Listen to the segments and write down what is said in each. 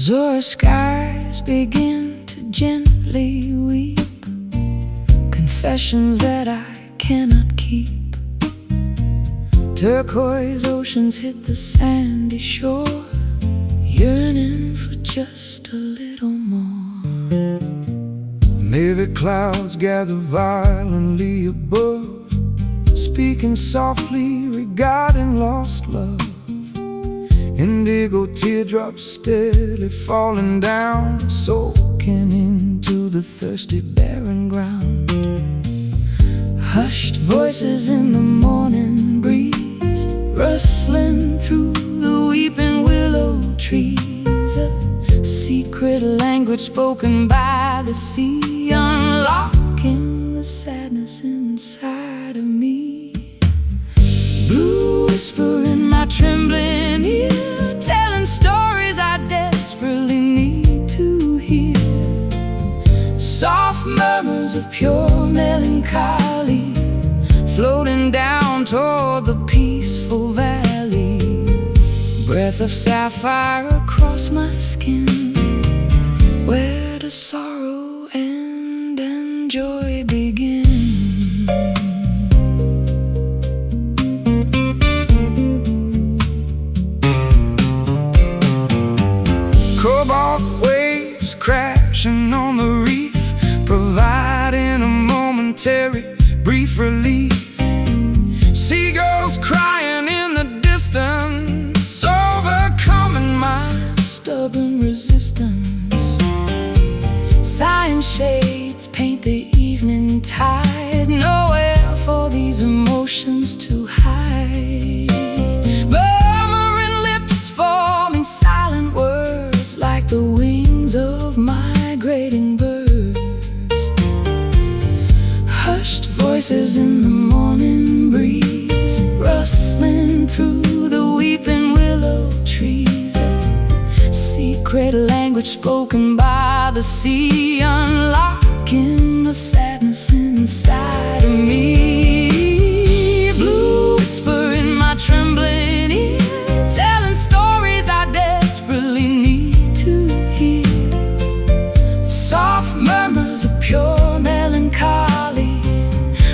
Azure skies begin to gently weep, confessions that I cannot keep. Turquoise oceans hit the sandy shore, yearning for just a little more. Navy clouds gather violently above, speaking softly regarding lost love. Indigo teardrops steadily falling down, soaking into the thirsty barren ground. Hushed voices in the morning breeze, rustling through the weeping willow trees. A secret language spoken by the sea, unlocking the sadness inside of me. Blue whisper in my trembling ear, telling stories I desperately need to hear. Soft murmurs of pure melancholy, floating down toward the peaceful valley. Breath of sapphire across my skin, where does sorrow end and joy begin? Cobalt waves crashing on the reef, providing a momentary, brief relief. Seagulls crying in the distance, overcoming my stubborn resistance. Sighing shades paint the evening tide, nowhere for these emotions to hide. Murmuring lips forming silent words, like the wings of migrating birds. Hushed voices in the morning breeze, rustling through the weeping willow trees. A secret language spoken by the sea, unlocking the sadness inside of me. Blue whisper in my trembling ear, telling stories I desperately need to hear. Soft murmurs of pure melancholy,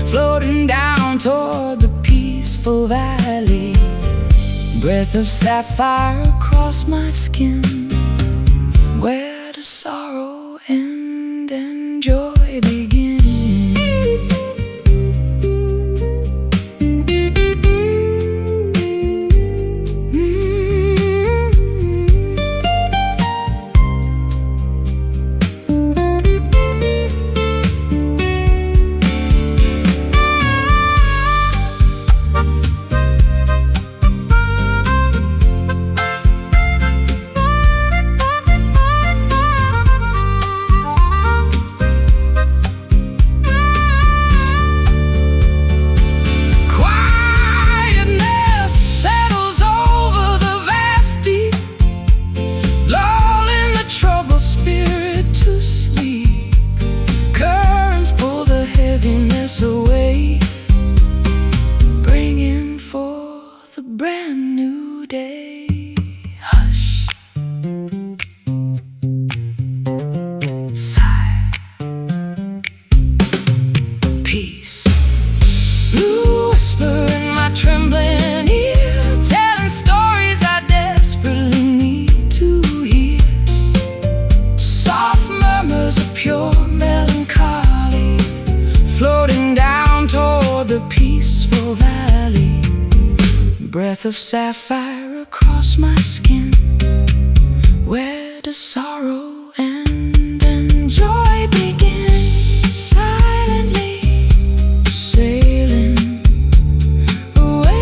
floating down toward the peaceful valley. Breath of sapphire across my skin, where does sorrow end and joy begin? Away, bringing forth a brand new day. Hush, sigh, peace. Blue whisper in my trembling ear, telling stories I desperately need to hear. Soft murmurs of pure melancholy, floating down toward the peaceful valley. Breath of sapphire across my skin, where does sorrow end and joy begin? Silently sailing away.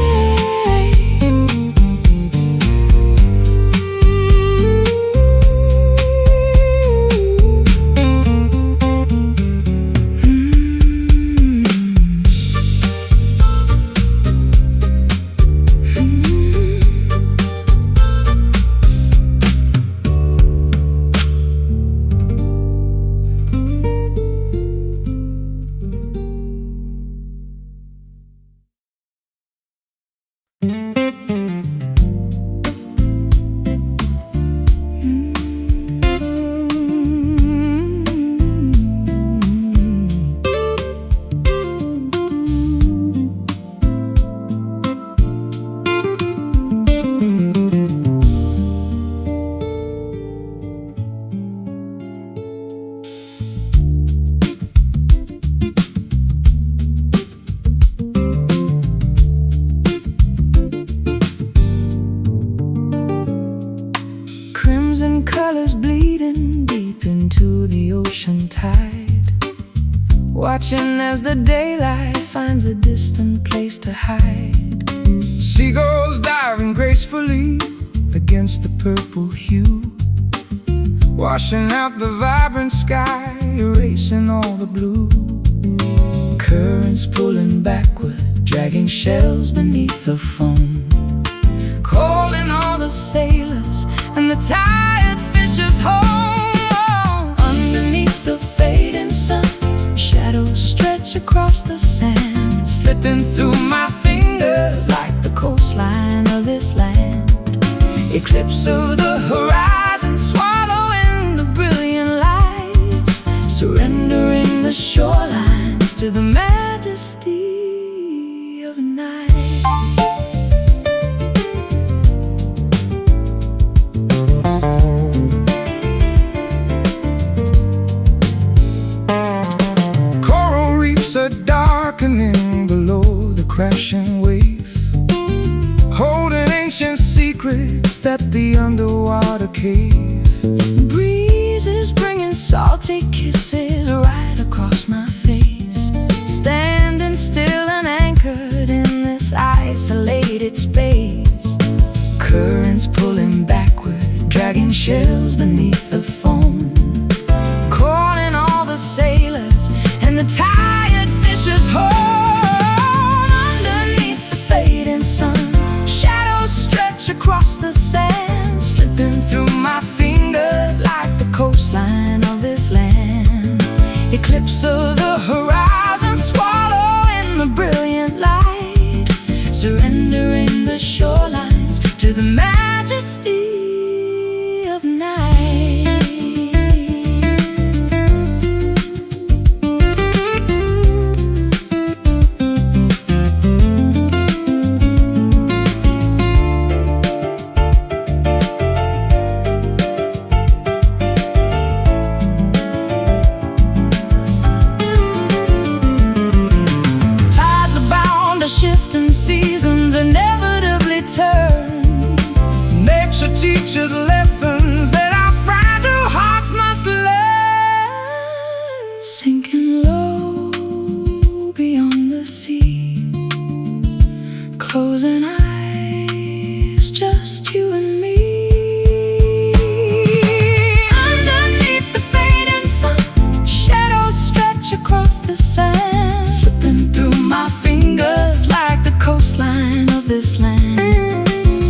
watching as the daylight finds a distant place to hide. Seagulls diving gracefully against the purple hue, washing out the vibrant sky, erasing all the blue. Currents pulling backward, dragging shells beneath the foam, calling all the sailors and the tired fishers home. Underneath the fading sun, shadows stretch across the sand, slipping through my fingers like the coastline of this land. Eclipse of the horizon, swallowing the brilliant light, surrendering the shorelines to the majesty of night. Coral reefs are darkening below the crashing wave, holding ancient secrets that the underwater cave. Breezes bringing salty kisses right across my face, standing still and anchored in this isolated space. Currents pulling backward, dragging shells beneath the foam, calling all the sailors and the tired fishers home. Underneath the fading sun, shadows stretch across the sand, slipping through my fingers like the coastline of this land. Eclipse of the horizon, swallowing the brilliant light, surrendering the shorelines to the majesty of night. Shifting seasons inevitably turn. Nature teaches lessons that our fragile hearts must learn. Sinking low beyond the sea, closing eyes, just you and me. Underneath the fading sun, shadows stretch across the sand, slipping through my fingers like the coastline of this land.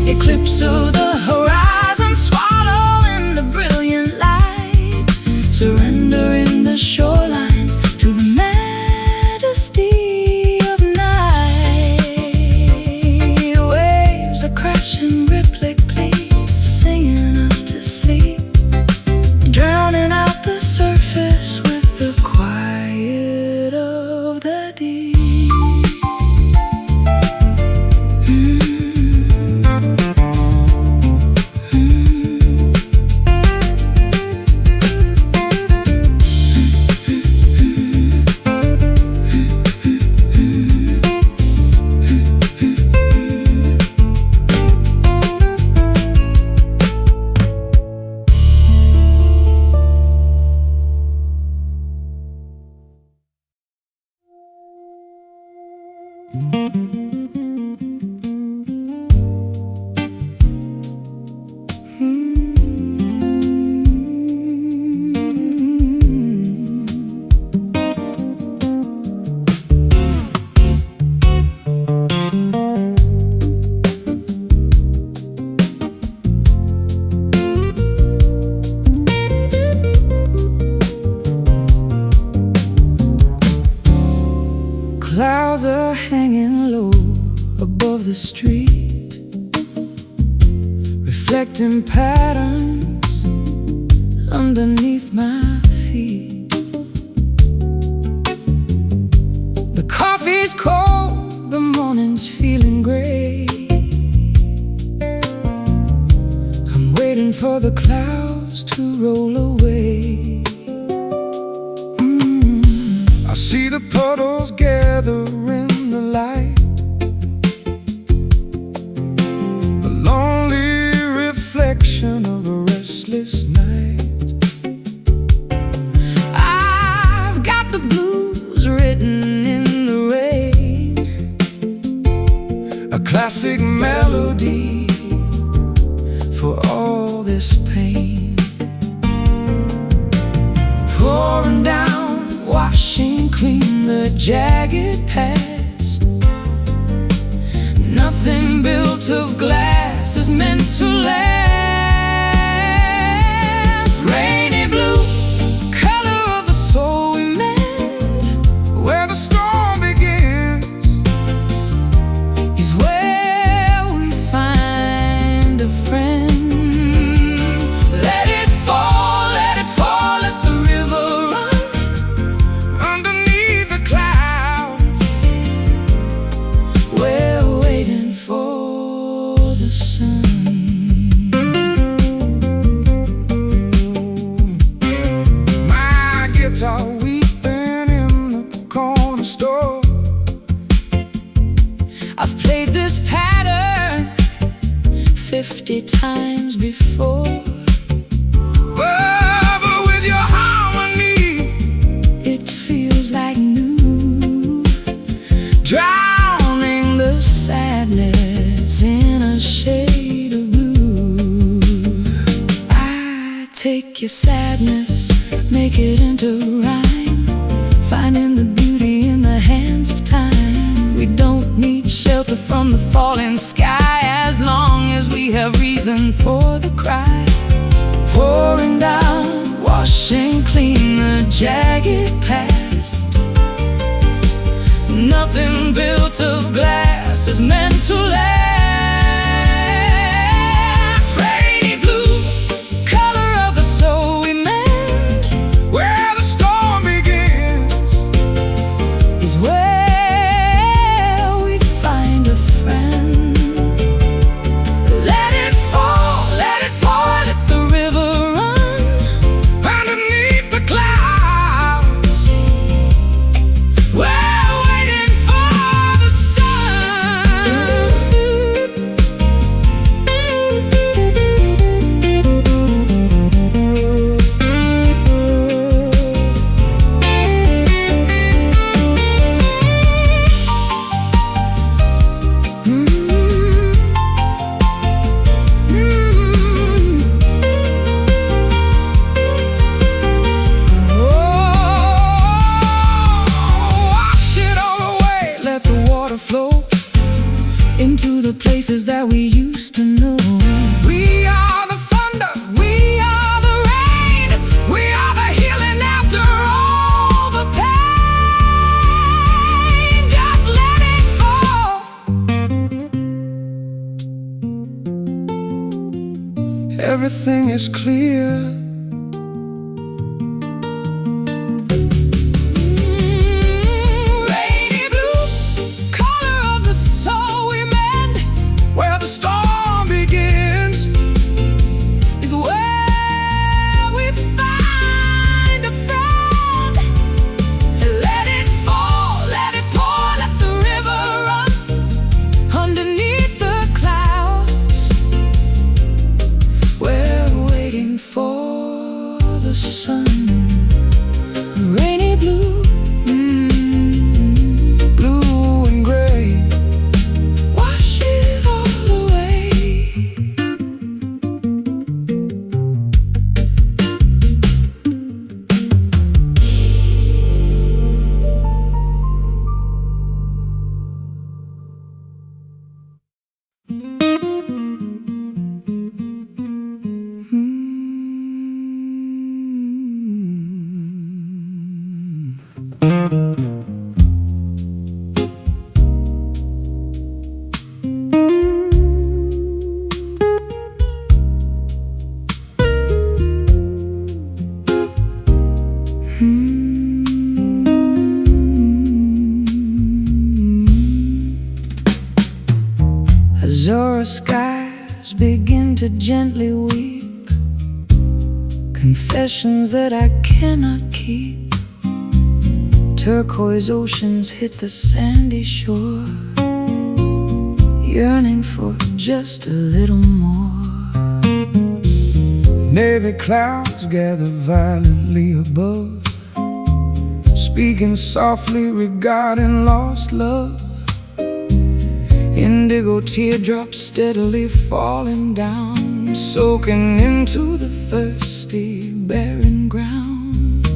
Eclipse of the horizon, swallowing the brilliant light, surrendering the shorelines to the majesty of night. Waves are crashing rhythmically, singing us to sleep, drowning out the surface with the quiet of the deep. Clouds are hanging low above the street, reflecting patterns underneath my feet. The coffee's cold, the morning's feeling gray. I'm waiting for the clouds to roll away. I see the puddles gather in the light, a lonely reflection of a restless night. I've got the blues written melody for all this pain. Pouring down, washing clean the jagged past. Nothing built of glass is meant to last. Rainy blue, color of the soul we mend. Where the storm begins is where we find a friend. Let it fall, let it pour, let the river run underneath the clouds. We're waiting for the sun. My guitar weeping in the corner store. I've played this pattern 50 times before. But with your harmony, it feels like new. Drowning the sadness in a shade of blue. I take your sadness, make it into rhyme, finding the beauty in the hands of time. We don't need shelter from the falling sky, as long as we have reason for the cry. Pouring down, washing clean the jagged past. Nothing built of glass is meant to last. Rainy blue, color of the soul we mend. Where the storm begins is where we find a friend. Let it fall, let it pour, let the river run underneath the clouds. We're waiting for the sun. Wash it all away, let the water flow into the places that we used to know. We are the thunder, we are the rain, we are the healing after all the pain. Just let it fall. Everything is clear. Rainy blue, color of the soul we mend. Where the storm begins is where we find a friend. Let it fall, let it pour, let the river run underneath the clouds. We're waiting for the sun. Rainy blue, blue and gray. Wash it all away. Azure skies begin to gently weep, confessions that I cannot keep. Turquoise oceans hit the sandy shore, yearning for just a little more. Navy clouds gather violently above, speaking softly regarding lost love. Indigo teardrops steadily falling down, soaking into the thirsty, barren ground.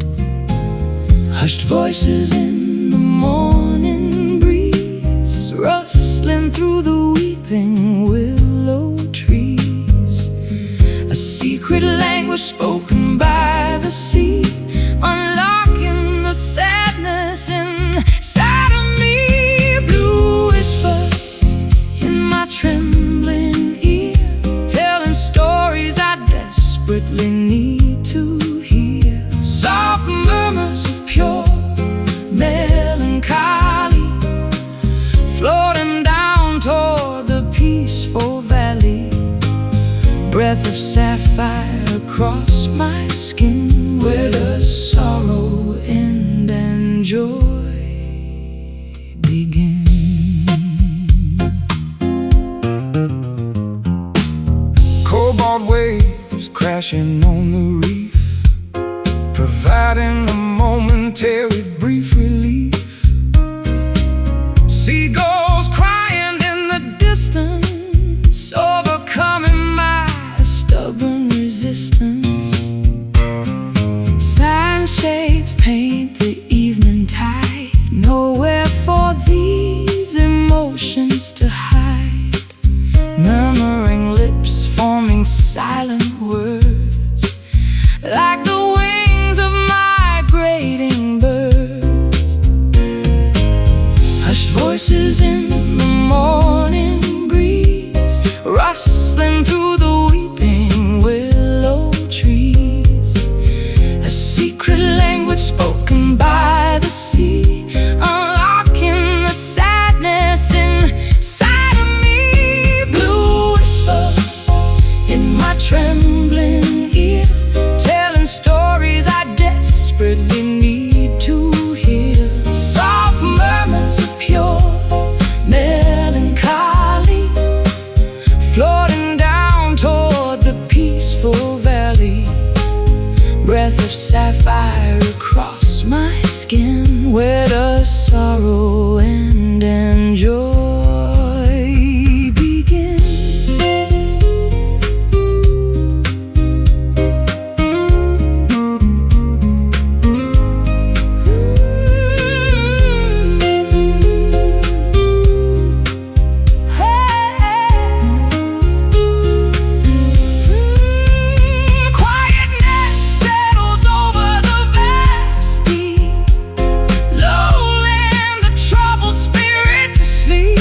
Hushed voices in the morning breeze, rustling through the weeping willow trees. A secret language spoken by the sea, unlocking the sadness inside of me. Blue whisper in my trembling ear, telling stories I desperately need to hear. Soft murmurs of pure melancholy, floating down toward the peaceful valley. Breath of sapphire across my skin, where does sorrow end and joy begin? Cobalt waves crashing on the reef, providing a momentary brief relief. Seagulls crying in the distance, overcoming my stubborn resistance. Sunshades paint the evening tide, nowhere for these emotions to hide. Murmuring lips forming silent words, like the wings of migrating birds. Hushed voices in the morning breeze, rustling through the weeping willow trees. A secret language spoken by the sea, unlocking the sadness inside of me. Blue whisper in my trembling ear, telling stories I desperately need to hear. Soft murmurs of pure melancholy, floating down toward the peaceful valley. Breath of sapphire across my skin, where does sorrow end and joy begin? Quietness settles over the vast deep, lulling the troubled spirit to sleep.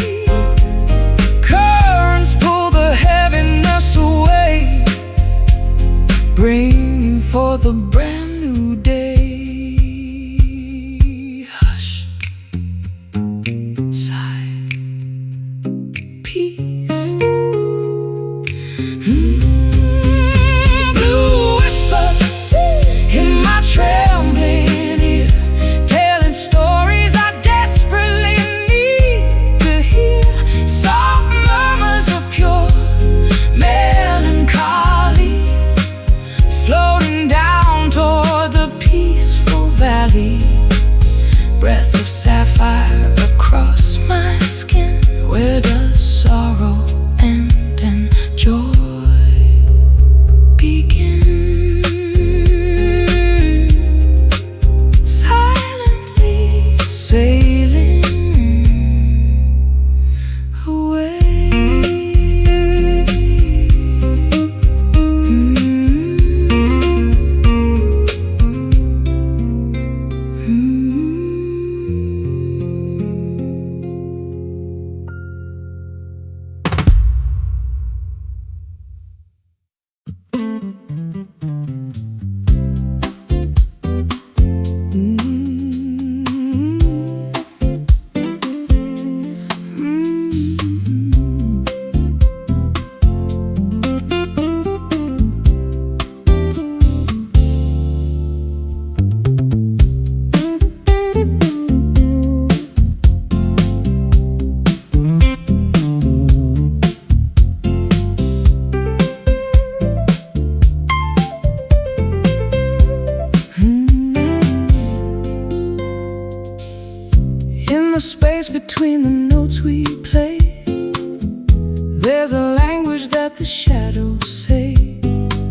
the shadows say.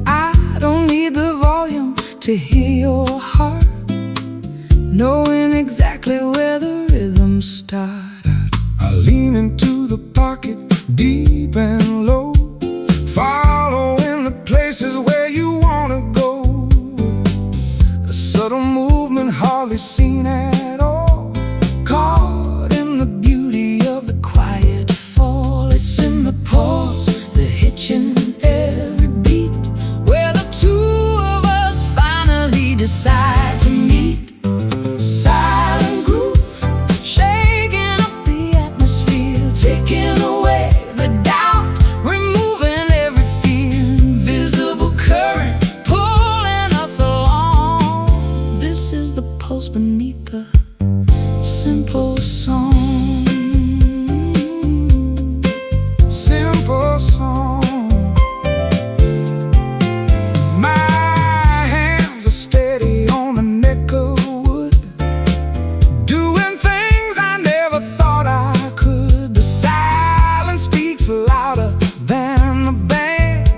I don't need the volume to hear your heart, knowing exactly where the rhythms start. I lean into the pocket, deep and low, following the places where you wanna go. A subtle movement hardly seen at all, caught in the beauty of the quiet fall. It's in the pause, the hitch in every beat, where the two of us finally decide to meet. Silent groove, shaking up the atmosphere, taking away the doubt, removing every fear. Invisible current pulling us along. This is the pulse beneath the simple song. Simple song. My hands are steady on the neck of wood, doing things I never thought I could. The silence speaks louder than the band,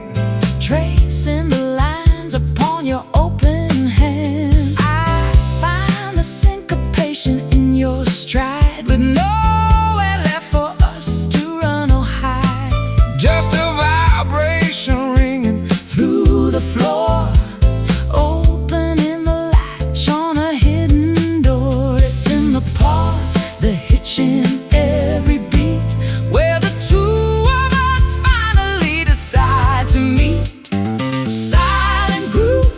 Tracing the lines upon your open hand. I find the syncopation in your stride, with nowhere left for us to run or hide. just a vibration ringing Through the floor, opening the latch on a hidden door. It's in the pause, the hitch in every beat, where the two of us finally decide to meet. Silent groove,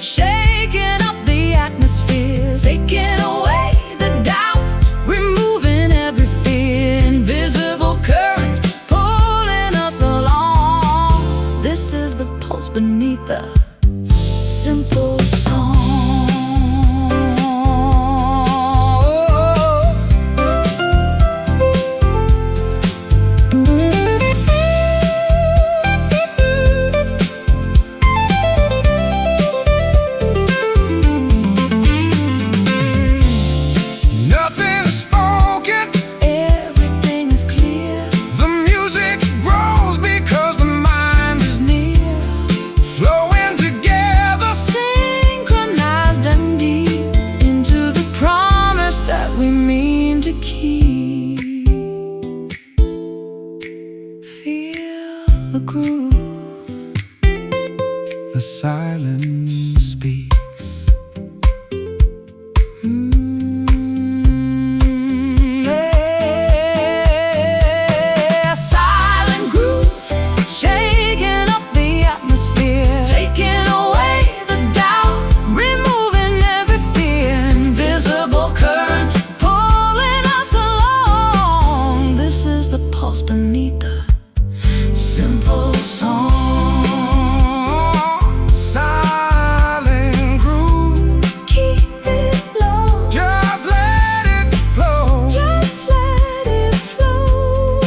shaking up the atmosphere, taking away the doubt, removing every fear. Invisible current pulling us along. This is the pulse beneath the simple song. nothing is spoken. Everything is clear, The music grows because the mind is near, flowing together. synchronized and deep into the promise that we mean to keep. Feel the groove, The silence speaks. yeah. Silent groove, shaking up the atmosphere, taking away the doubt, removing every fear. Invisible current pulling us along. This is the pulse beneath the simple song. Silent groove, Keep it low, just let it flow. just let it flow.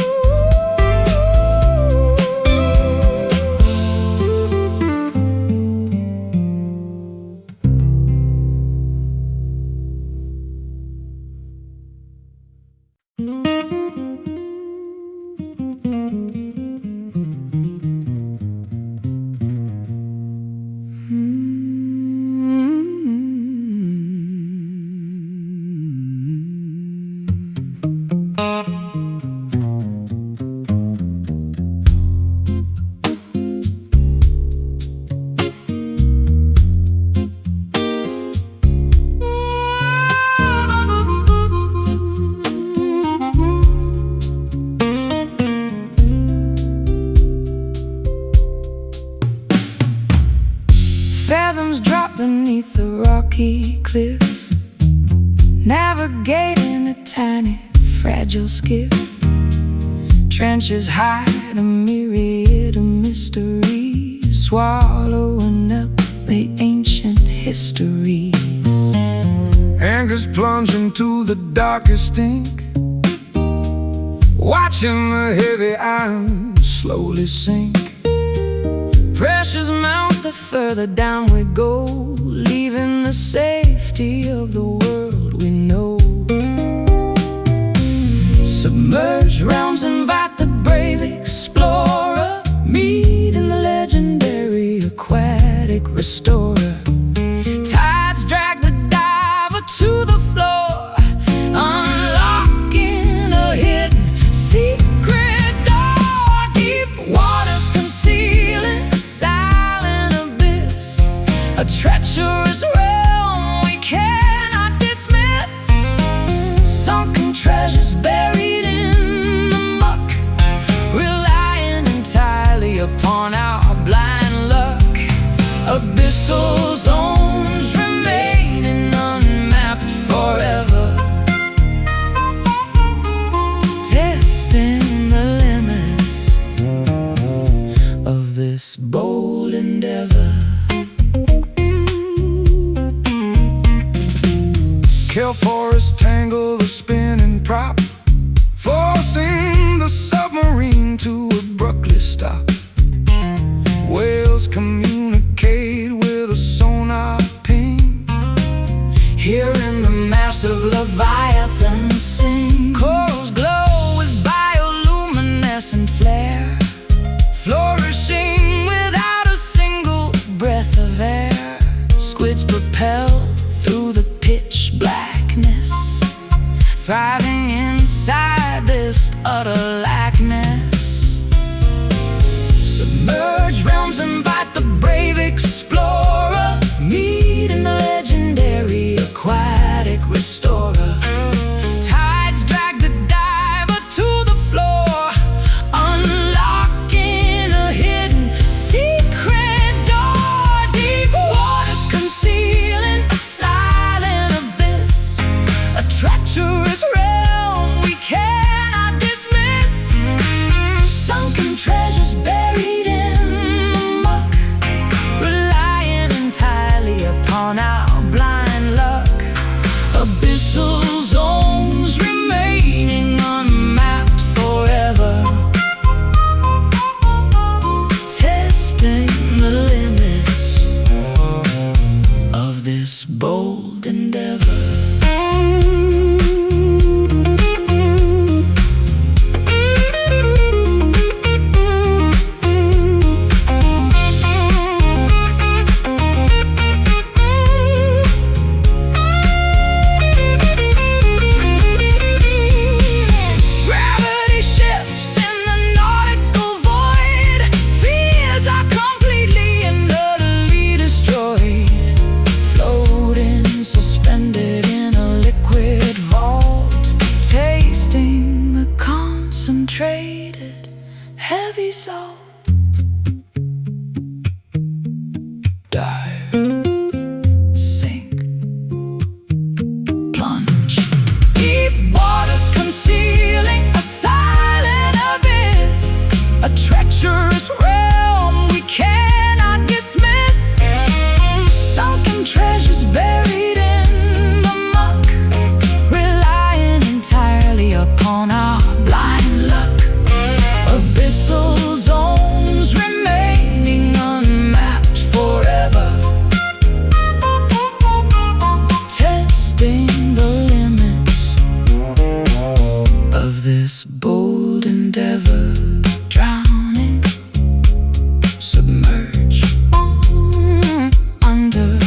Fathoms drop beneath the rocky cliff, navigating a tiny, fragile skiff. Trenches hide a myriad of mysteries, swallowing up the ancient history. Anchors plunge into the darkest ink, watching the heavy iron slowly sink. Pressures mount the further down we go, leaving the safety of the world we know. Submerged realms invite the brave explorer, me restorer. Tides drag the diver to the floor, unlocking a hidden secret door. Deep waters concealing a silent abyss, a treacherous realm we cannot dismiss. Sunken treasures buried in the muck, relying entirely upon our blind luck. Abyssal zones remaining unmapped forever, testing the limits of this bold endeavor. Kelp forests tangle the spinning prop, forcing the submarine to abruptly stop. Whales communicate with a sonar ping, Hearing the massive leviathan sing. Corals glow with bioluminescent flare, flourishing without a single breath of air. Squids propel through the pitch blackness, thriving inside this utter lackness. Submerged realms invite the brave explorer, meeting the legendary aquatic restorer. Tides drag the diver to the floor, unlocking a hidden secret door. Deep waters concealing a silent abyss, a treacherous realm we cannot dismiss. Sunken treasures buried in the muck, relying entirely upon our blind luck. Abyssal zones remaining unmapped forever, testing the limits of this bold endeavor. Gravity shifts in the nautical void, fears are completely and utterly destroyed. Floating, suspended in a liquid vault, tasting the concentrated heavy salt. dive, Sink, plunge. Deep waters concealing a silent abyss, a treacherous realm we cannot dismiss. Sunken treasures buried in the muck, relying entirely upon our blind luck. Abyssal zones remaining unmapped forever, testing the limits of this bold endeavor. Drowning, submerged, under.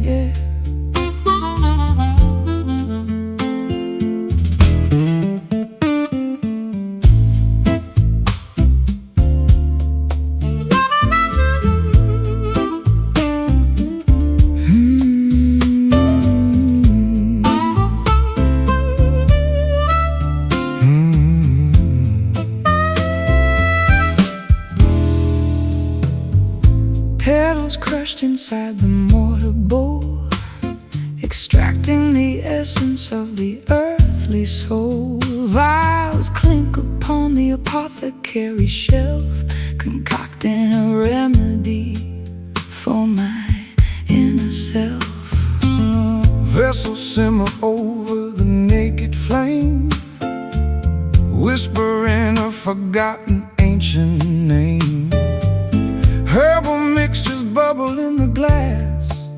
Yeah. Petals crushed inside the mortar bowl, extracting the essence of the earthly soul. Vials cling apothecary shelf, concocting a remedy for my inner self. Vessels simmer over the naked flame, whispering a forgotten ancient name. Herbal mixtures bubble in the glass,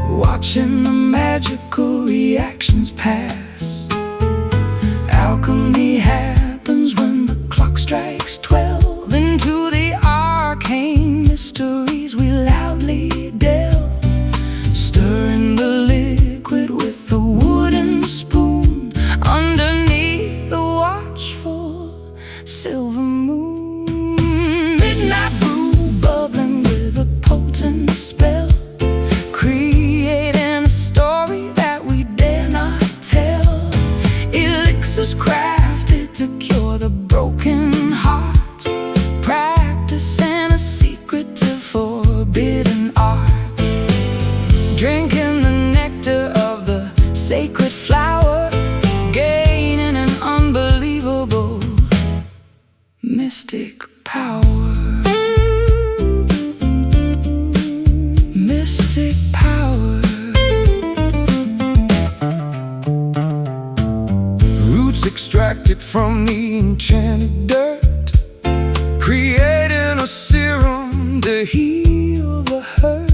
watching the magical reactions pass. Alchemy happens when the clock strikes 12. Into the arcane mysteries we loudly delve, stirring the liquid with a wooden spoon underneath the watchful silver moon. Midnight brew bubbling with a potent spell, creating a story that we dare not tell. Elixirs crafted to cure the broken heart, practicing a secretive forbidden art. Drinking the nectar of the sacred flower, gaining an unbelievable mystic power. Mystic power. Roots extracted from the enchanted dirt, creating a serum to heal the hurt.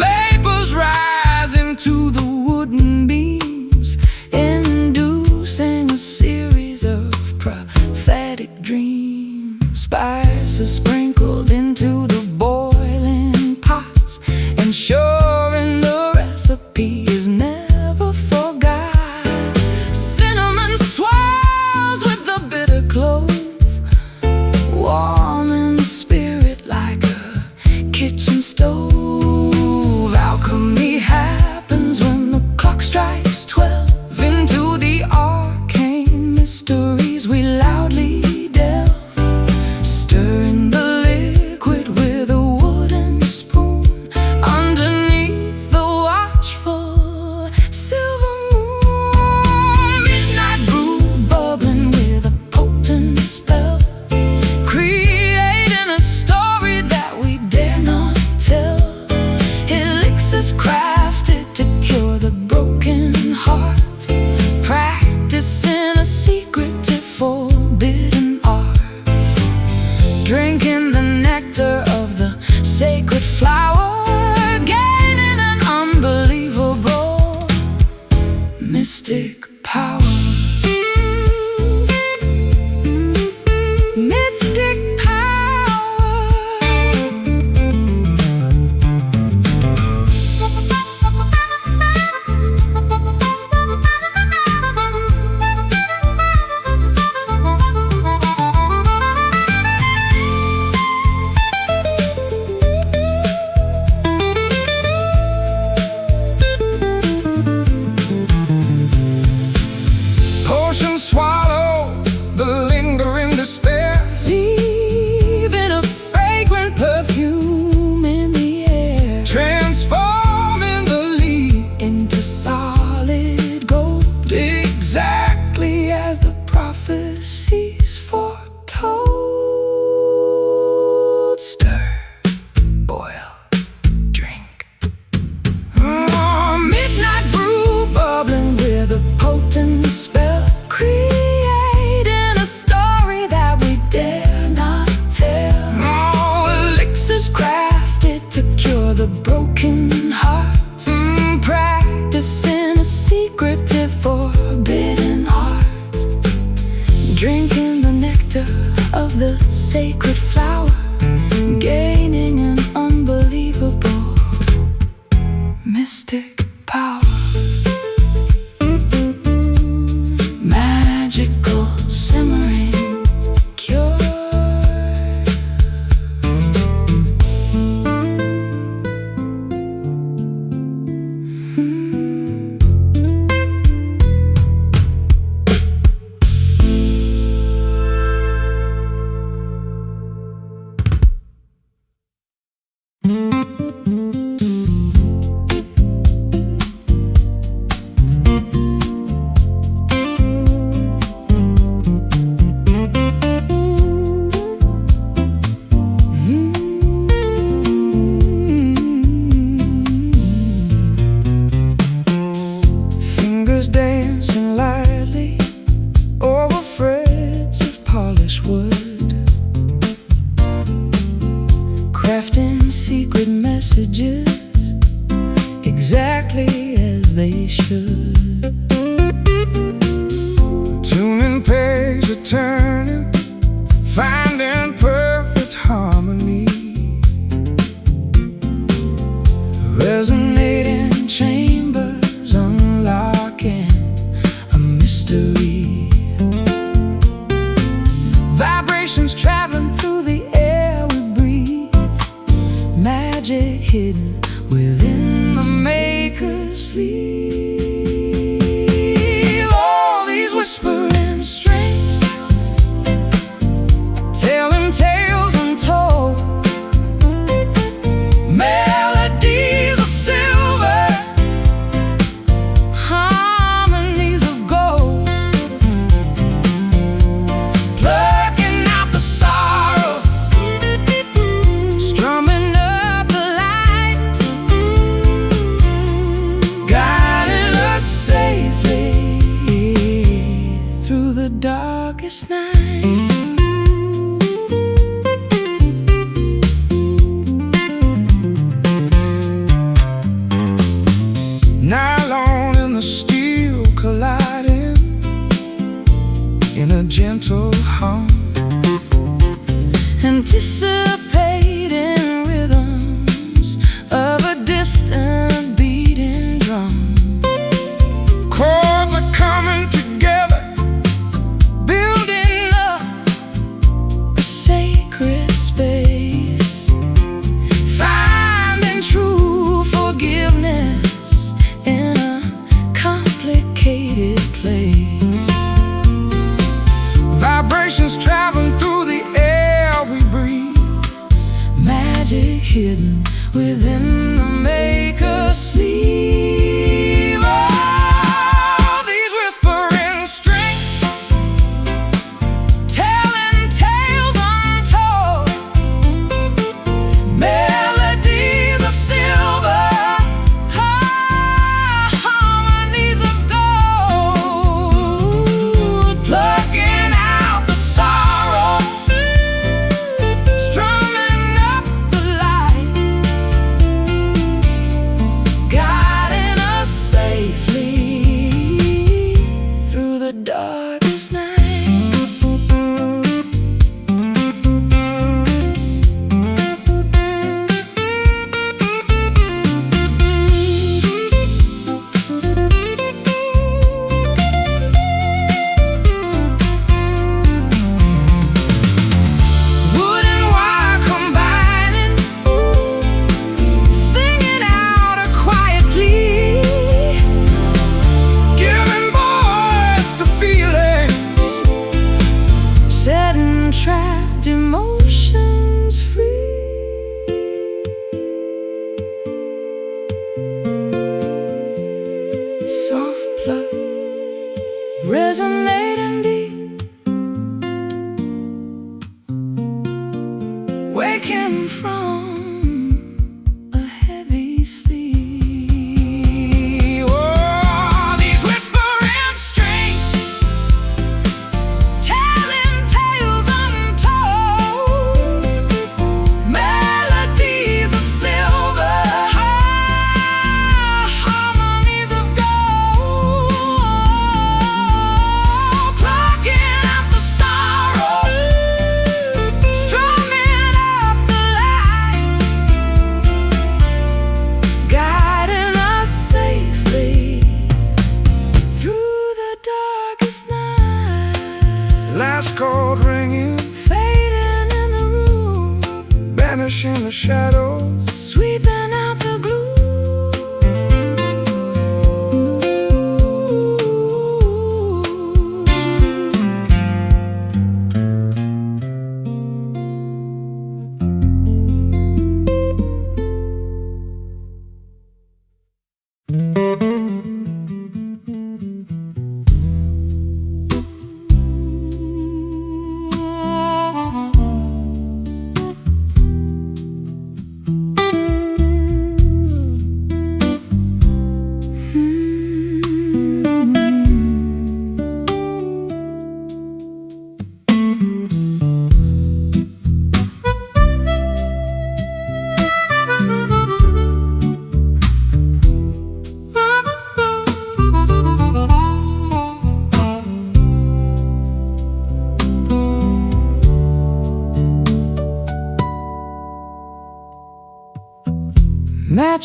Vapors rise into the wooden beams, inducing a series of prophetic dreams. Spices sprinkled into the boiling pots, ensuring the recipe is never forgot. Cinnamon swirls with the bitter clove, warming the spirit like a kitchen stove. Alchemy happens when the clock strikes 12. Into the arcane mysteries we loudly delve, stirring the liquid with a wooden spoon underneath the watchful silver moon. Midnight brew bubbling with a potent spell, creating a story that we dare not tell. Elixirs crafted to cure the broken heart, practicing a secretive forbidden art. Drinking the nectar of the sacred flower, gaining an unbelievable mystic power. Mystic power. fingers dancing lightly over frets of polished wood, crafting secret messages exactly as they should. Tuning pegs are turning, finding perfect harmony, resonating chambers unlocking a mystery, vibrations traveling through the air we breathe, magic hidden within the maker's sleeve. All these whispering strings telling tales untold, melodies of silver, harmonies of gold, plucking out the sorrow, strumming up the light, guiding us safely through the darkest night. Nylon and the steel colliding in a gentle hum, anticipating rhythms of a distant beating drum. Chords are coming together, building up a sacred space, finding true forgiveness in a complicated place. Vibrations traveling through the air we breathe, magic hidden within the maker's sleeve. All these whispering strings telling tales untold, melodies of silver, harmonies of gold, plucking out the sorrow, strumming up the light, guiding us safely through the darkest night. Wood and wire combining, singing out a quiet plea, giving voice to feelings, setting trapped emotions free. Soft blood resonating deep, waking from a heavy sleep. Oh, these whispering strings telling tales untold, melodies of silver, harmonies of gold, plucking out the sorrow, strumming up the light, guiding us safely through the darkest night. Last chord ringing, fading in the room, banishing the shadows, sweeping out the gloom.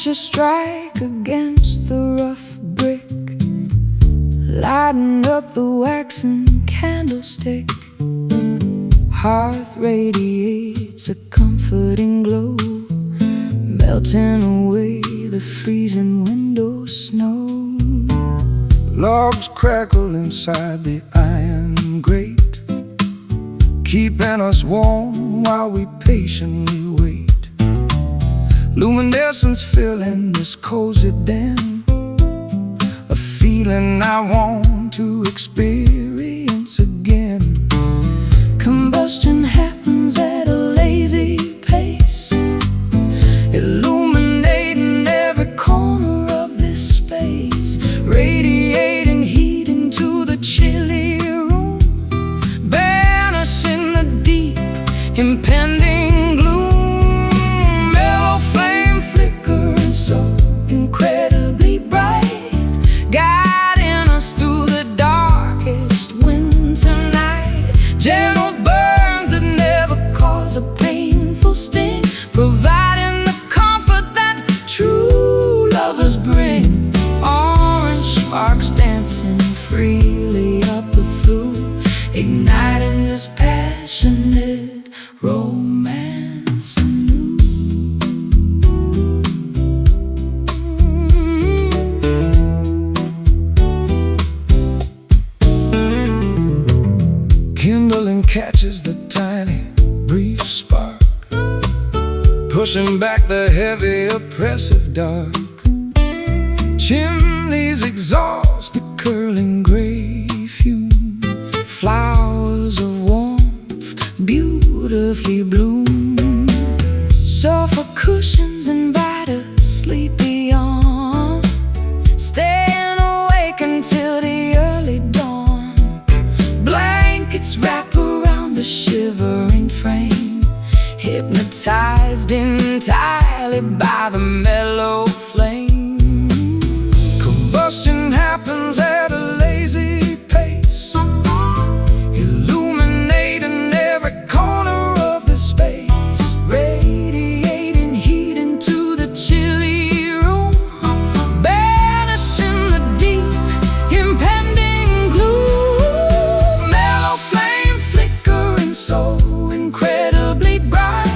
matches strike against the rough brick, lighting up the waxen candlestick. Hearth radiates a comforting glow, melting away the freezing window snow. Logs crackle inside the iron grate, keeping us warm while we patiently wait. Luminescence filling this cozy den, a feeling I want to experience again. Combustion happens at a lazy pace, illuminating every corner of this space, radiating heat into the chilly room, banishing the deep, impending gloom. Mellow flame flickering so incredibly bright, guiding us through the darkest winter night. Gentle burns that never cause a painful sting, providing the comfort that true lovers bring. Orange sparks dancing freely up the flue, igniting this passionate romance anew. Kindling catches the tiny, brief spark, pushing back the heavy, oppressive dark. Chimneys exhaust the curling gray fume, flowers of warmth beautifully bloom. Sofa cushions invite a sleepy yawn, staying awake until the early dawn. Blankets wrap around the shivering frame, hypnotized entirely by the mellow flame. Combustion happens at a lazy pace, illuminating every corner of the space, radiating heat into the chilly room, banishing the deep, impending gloom. Mellow flame flickering so incredibly bright,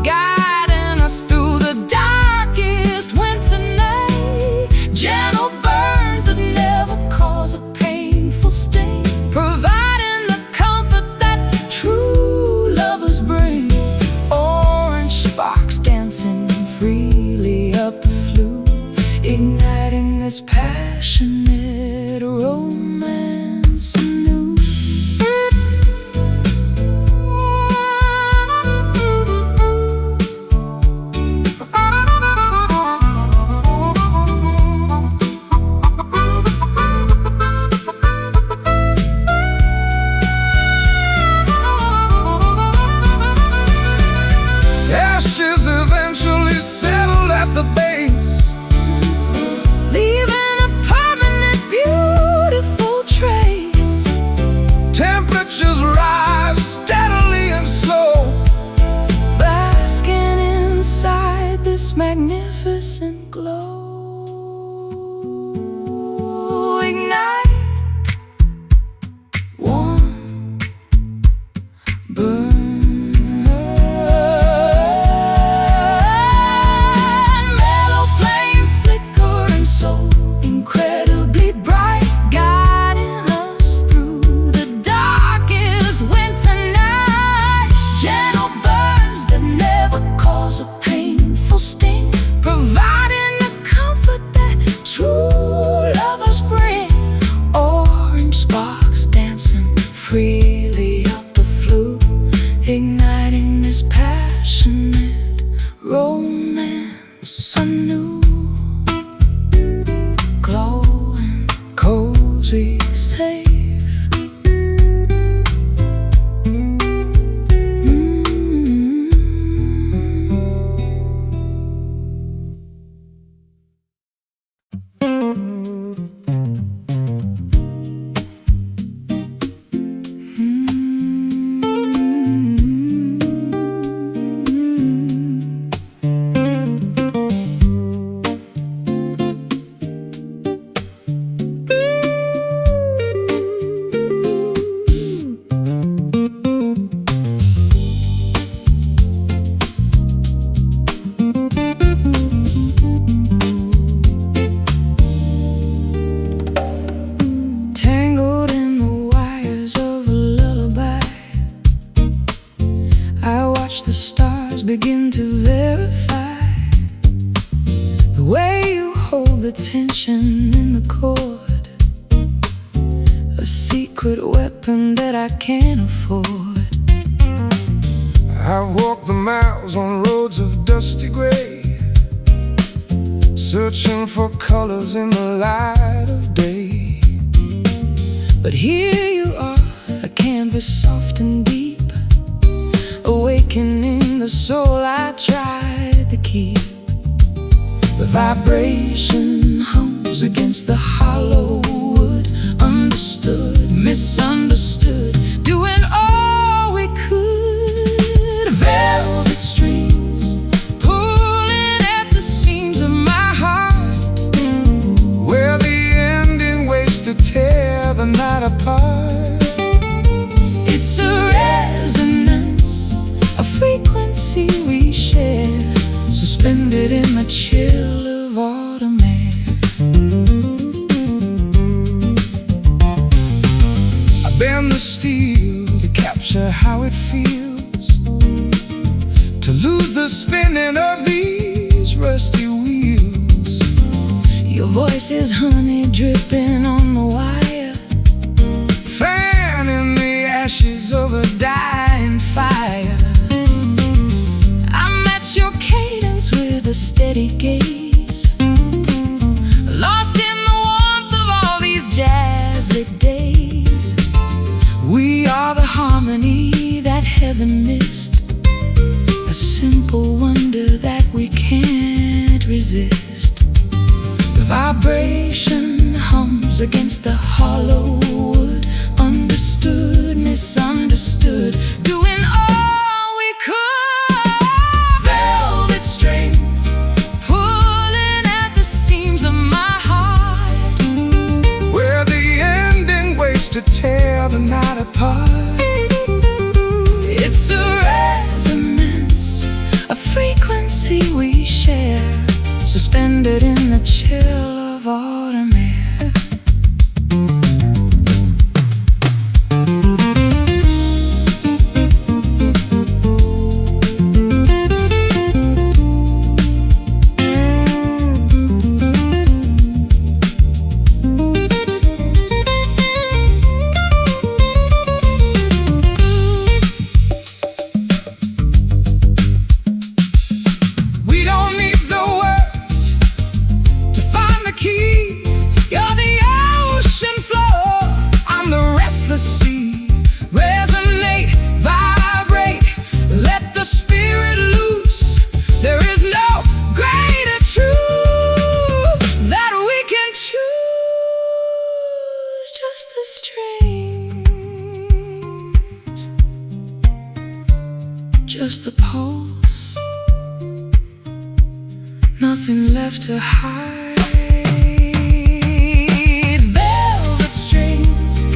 guiding us through the darkest winter night. Gentle burns that never cause a painful sting, providing the comfort that true lovers bring. Orange sparks dancing freely up the flue, igniting this passionate romance anew. Ashes eventually settle at the base, Leaving a permanent beautiful trace. temperatures rise steadily and slow, Basking inside this magnificent glow. Ignite, warm, burn. Mellow flame flickering so incredibly bright, guiding us through the darkest winter night. Gentle burns that never cause a painful sting, providing the comfort that true lovers bring. Orange sparks dancing freely up the flue, igniting this passionate romance anew. Glowing, cozy. safe. secret weapon that I can't afford. I've walked the miles on roads of dusty gray, searching for colors in the light of day. But here you are, a canvas soft and deep, awakening the soul I tried to keep. The vibration hums against the hollow wood, understood, misunderstood, doing all we could. Velvet strings pulling at the seams of my heart, where the ending waits to tear the night apart. it's a resonance, a frequency we share, suspended in the chill of autumn air. I bend the steel to capture how it feels to lose the spinning of these rusty wheels. Your voice is honey dripping on the wire, Fanning the ashes of a dying fire. I match your cadence with a steady gaze, lost in the warmth of all these jazz-lit days. We are the harmony that heaven missed, a simple wonder that we can't resist. The vibration hums against the hollow wood, understood, misunderstood, doing all we could. Velvet strings pulling at the seams of my heart, Where the ending waits to tear the night apart. it's a resonance, a frequency we share, suspended in the chill of autumn air. We don't need the words to find the key. You're the ocean floor, I'm the restless sea. Resonate, vibrate, let the spirit loose. There is no greater truth that we can choose. Just the strings, just the pulse, nothing left to hide. Velvet strings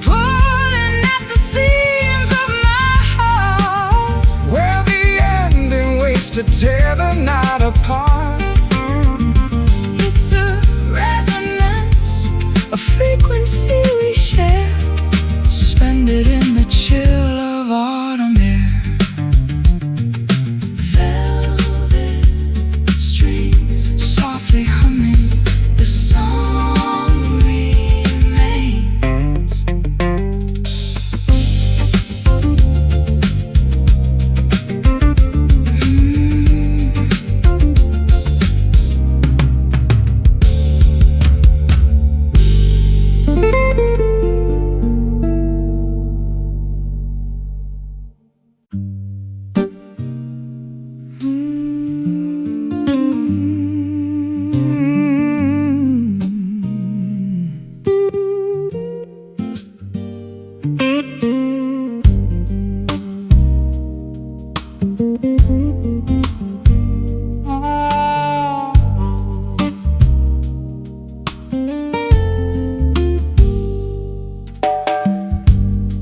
pulling at the seams of my heart, Where the ending waits to tear the night apart. it's a resonance, a frequency we share, suspended in the chill of autumn air. Velvet strings softly humming, the song remains.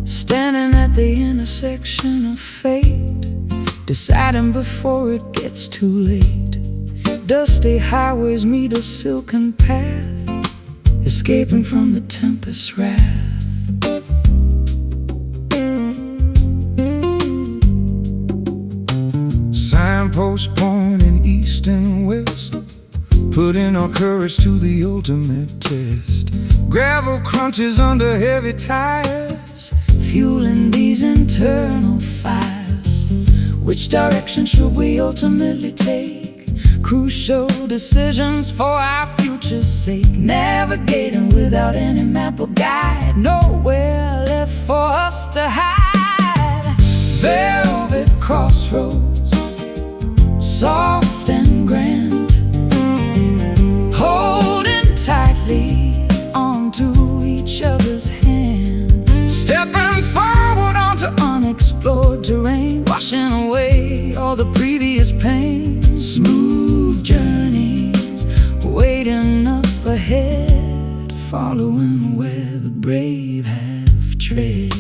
Standing at the intersection of fate, deciding before it gets too late. Dusty highways meet a silken path, escaping from the tempest's wrath. Signposts pointing east and west, putting our courage to the ultimate test. Gravel crunches under heavy tires, fueling these internal fires. Which direction should we ultimately take? Crucial decisions for our future's sake. Navigating without any map or guide, nowhere left for us to hide. Velvet crossroads, soft and grand, holding tightly onto each other's hand. stepping forward onto Unexplored terrain, washing away all the previous pain. Smooth journeys waiting up ahead, following where the brave have tread.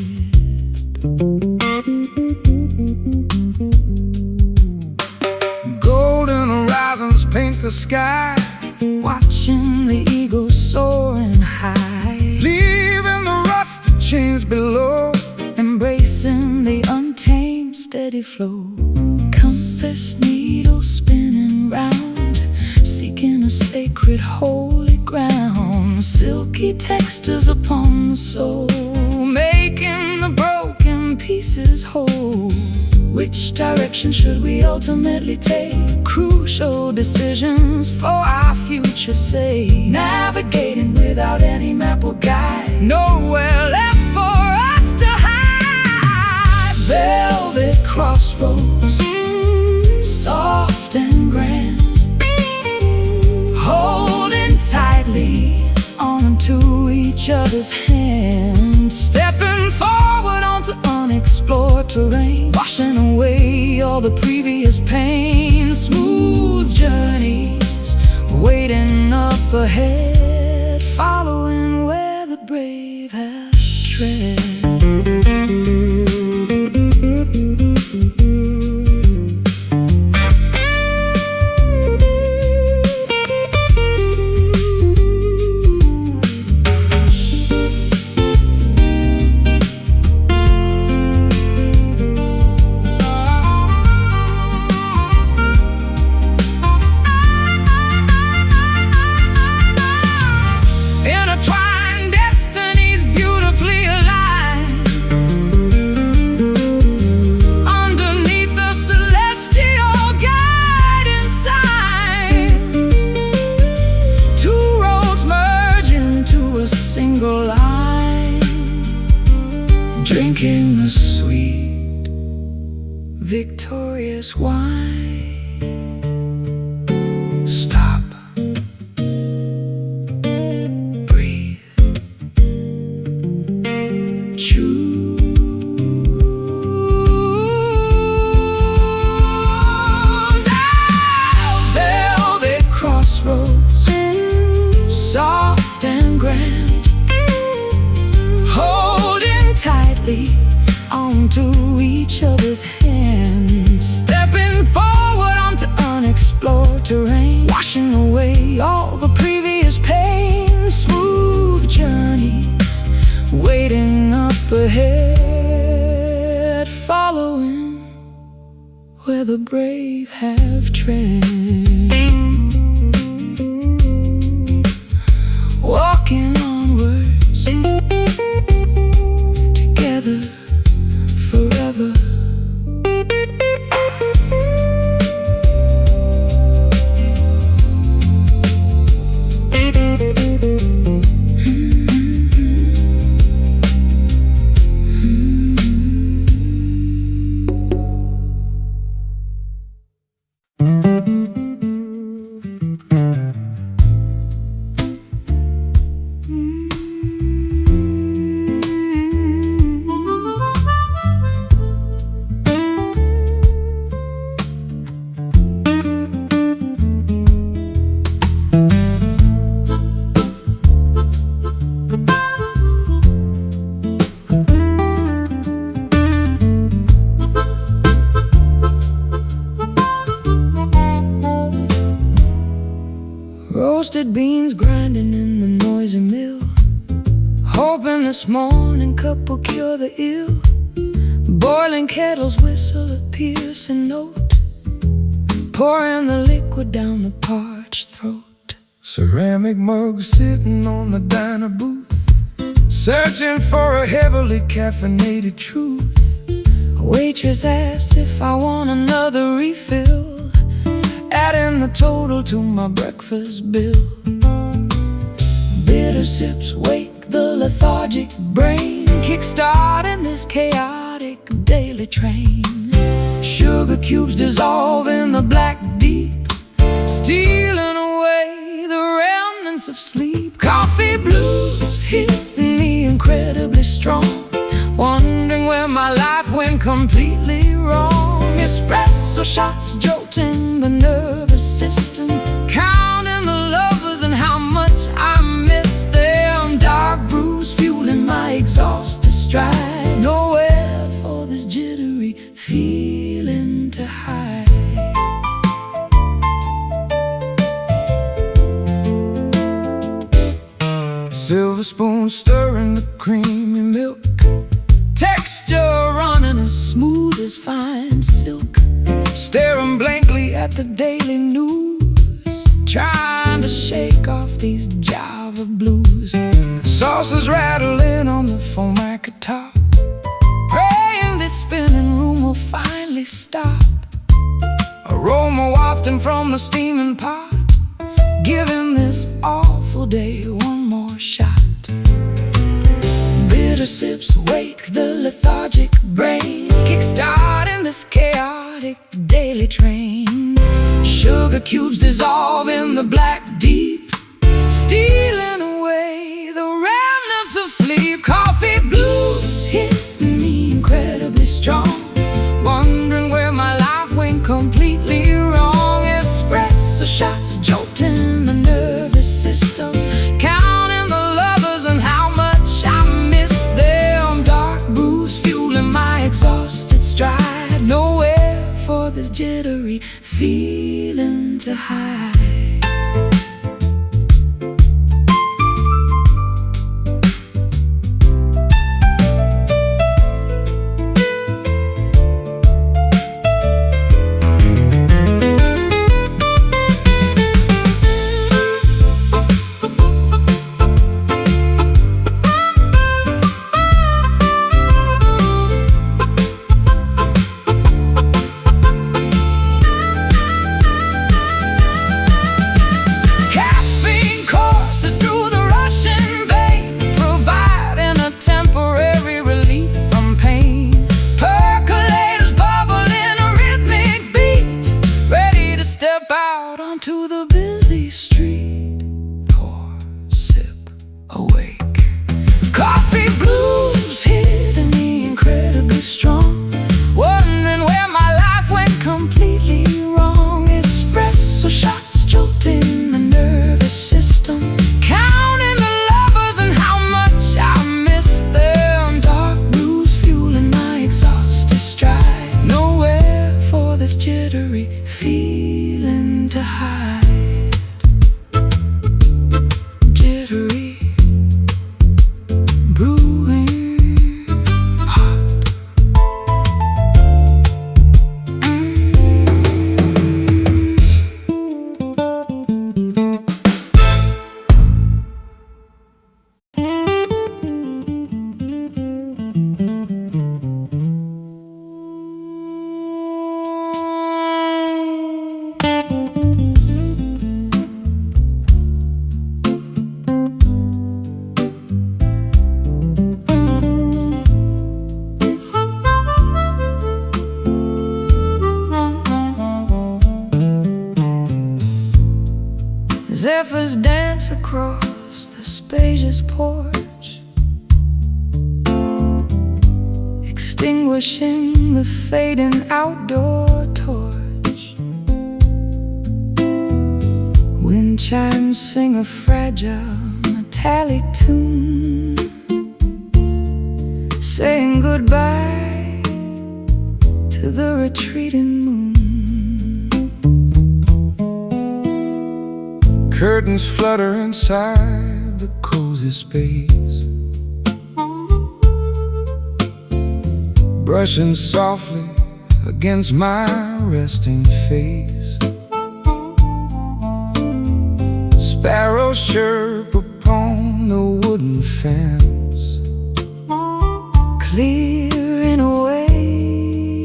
golden horizons paint the sky, Watching the eagle soaring high, leaving the rusted chains below. embracing the untamed steady flow. Compass needle spinning round, seeking a sacred holy ground. Silky textures upon the soul, making the broken pieces whole. Which direction should we ultimately take? Crucial decisions for our future's sake. Navigating without any map or guide, nowhere left for us to hide. Velvet crossroads, soft and grand, holding tightly onto each other's hand. Stepping forward onto unexplored terrain, washing away all the previous pain. Smooth journeys waiting up ahead, following where the brave have tread. Intertwined destinies beautifully aligned, underneath the celestial guiding sign. Two roads merge into a single line, drinking the sweet, victorious wine. Stop, breathe, choose. Velvet crossroads, soft and grand, holding tightly onto each other's hands. Stepping forward onto unexplored terrain, washing away all the previous pain. Smooth journeys waiting up ahead, following where the brave have tread. Walking onwards, together forever. Roasted beans grinding in the noisy mill, hoping this morning cup will cure the ill. Boiling kettles whistle a piercing note, pouring the liquid down the parched throat. Ceramic mugs sitting on the diner booth, searching for a heavily caffeinated truth. A waitress asked if I want another refill, adding the total to my breakfast bill. Bitter sips wake the lethargic brain, kickstarting this chaotic daily train. Sugar cubes dissolve in the black deep, stealing away the remnants of sleep. Coffee blues hit me incredibly strong, wondering where my life went completely wrong. Espresso shots jolting the nervous system, counting the lovers and how much I miss them. Dark brews fueling my exhausted stride, nowhere for this jittery feeling to hide. Silver spoon stirring the creamy milk, Texture running as smooth as fine silk. staring blankly at the daily news, Trying to shake off these Java blues. saucers rattling on the formica top, Praying this spinning room will finally stop. aroma wafting from the steaming pot, Giving this awful day one more shot. Bitter sips wake the lethargic brain, kickstarting this chaotic daily train. sugar cubes dissolve in the black deep, Stealing away the remnants of sleep. Coffee blues hit me incredibly strong, wondering where my life went completely wrong. Espresso shots jolting the nervous system, counting the lovers and how much I miss them. Dark brews fueling my exhausted stride, nowhere for this jittery feeling to hide. To the busy street, pour, sip, awake. Coffee blues hitting me incredibly strong, wondering where my life went completely wrong. Espresso shots jolting the nervous system, counting the lovers and how much I miss them. Dark blues fueling my exhausted stride, nowhere for this jittery feeling to hide. Jittery, brewing hot. Zephyrs dance across the spacious porch, extinguishing the fading outdoor torch. Wind chimes sing a fragile metallic tune, saying goodbye to the retreating moon. curtains flutter inside the cozy space, brushing softly against my resting face. Sparrows chirp upon the wooden fence, clearing away